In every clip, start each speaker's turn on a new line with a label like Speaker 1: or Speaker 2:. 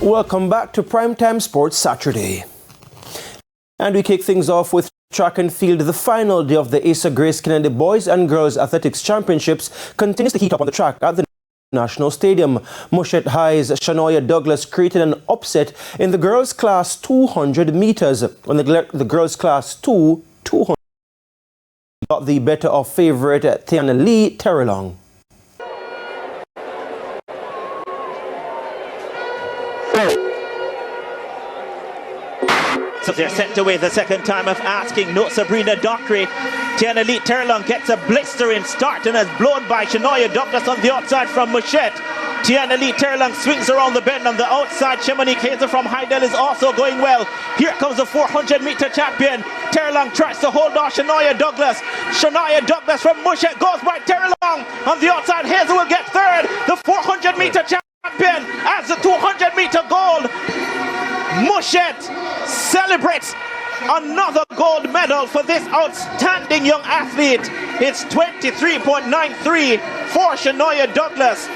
Speaker 1: Welcome back to Primetime Sports Saturday. And we kick things off with track and field. The final day of the Asa Grace Kennedy Boys and Girls Athletics Championships continues to heat up on the track at the National Stadium. Muschett High's Shanoya Douglas created an upset in the girls' class 200 meters when the girls' class 200 got the better of favourite Tiana Lee Terrelong.
Speaker 2: So they're sent away the second time of asking. No Sabrina Dockery. Tiana Lee Terrelong gets a blistering start and is blown by Shanoya Douglas on the outside from Muschett. Tiana Lee Terrelong swings around the bend on the outside. Shemonique Hazel from Hydel is also going well. Here comes the 400-meter champion. Terrelong tries to hold off Shanoya Douglas. Shanoya Douglas from Muschett goes by Terrelong. On the outside, Hazel will get third. The 400-meter champion as the 200-meter gold. Muschett celebrates another gold medal for this outstanding young athlete. It's 23.93 for Shanoya Douglas.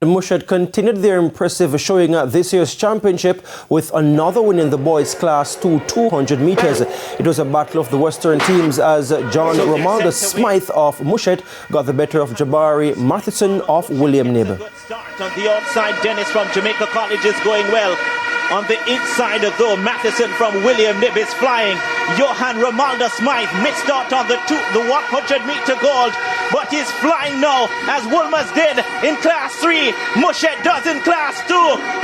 Speaker 1: Muschett continued their impressive showing at this year's championship with another win in the boys' class 200 meters. It was a battle of the Western teams as John Romaldo Smythe of Muschett got the better of Jabari Matheson of William Nib.
Speaker 2: Good start on the outside. Dennis from Jamaica College is going well. On the inside, though, Matheson from William Nib is flying. Johan Romaldo Smythe missed out on the 100-meter gold, but he's flying now, as Wolmer's did in Class 3. Muschett does in Class 2.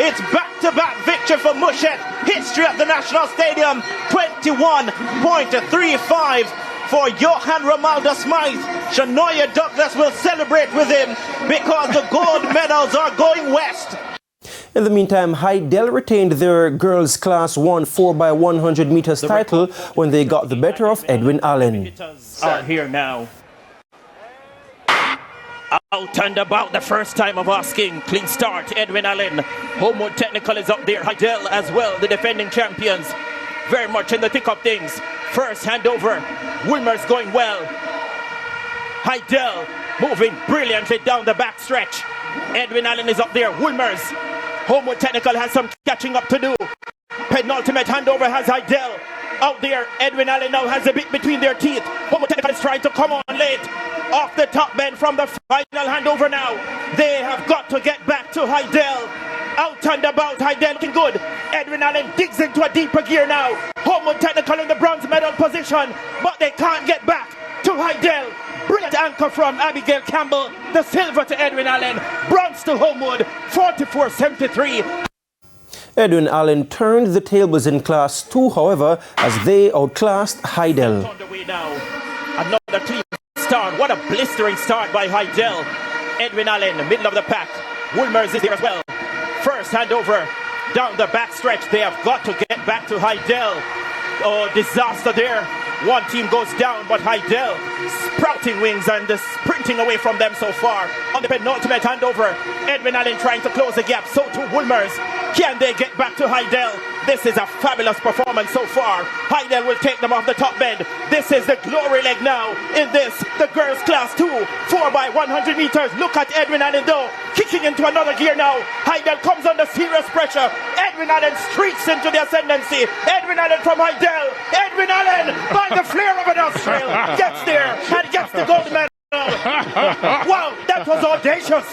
Speaker 2: It's back-to-back victory for Muschett. History at the National Stadium, 21.35 for Johan Romaldo Smythe. Shanoya Douglas will celebrate with him because the gold medals are going west.
Speaker 1: In the meantime, Hydel retained their girls' Class 1 4x100 meters title when they got the better of Edwin Allen.
Speaker 2: Are here now. Out and about the first time of asking. Clean start, Edwin Allen. Homewood Technical is up there. Hydel as well, the defending champions. Very much in the thick of things. First handover. Wilmer's going well. Hydel moving brilliantly down the back stretch. Edwin Allen is up there. Wilmer's. Homewood Technical has some catching up to do. Penultimate handover has Hydel out there. Edwin Allen now has a bit between their teeth. Homewood Technical is trying to come on late. Off the top bend from the final handover now. They have got to get back to Hydel. Out and about, Hydel looking good. Edwin Allen digs into a deeper gear now. Homewood Technical in the bronze medal position, but they can't get back to Hydel. Brilliant anchor from Abigail Campbell. The silver to Edwin Allen. Bronze to Homewood, 44.73.
Speaker 1: Edwin Allen turned the tables in Class 2, however, as they outclassed Hydel.
Speaker 2: On the way now. Another clean start. What a blistering start by Hydel. Edwin Allen, middle of the pack. Wolmer's is there as well. First handover down the back stretch. They have got to get back to Hydel. Oh, disaster there. One team goes down, but Hydel sprouting wings and sprinting away from them so far. On the penultimate handover, Edwin Allen trying to close the gap. So too Wolmer's. Can they get back to Hydel? This is a fabulous performance so far. Hydel will take them off the top bend. This is the glory leg now in this, the girls' Class 2, 4x100 meters. Look at Edwin Allen though, kicking into another gear now. Hydel comes under serious pressure. Edwin Allen streaks into the ascendancy. Edwin Allen from Hydel. Edwin Allen, by the flare of an nostril, gets there and gets the gold medal. Wow, that was audacious.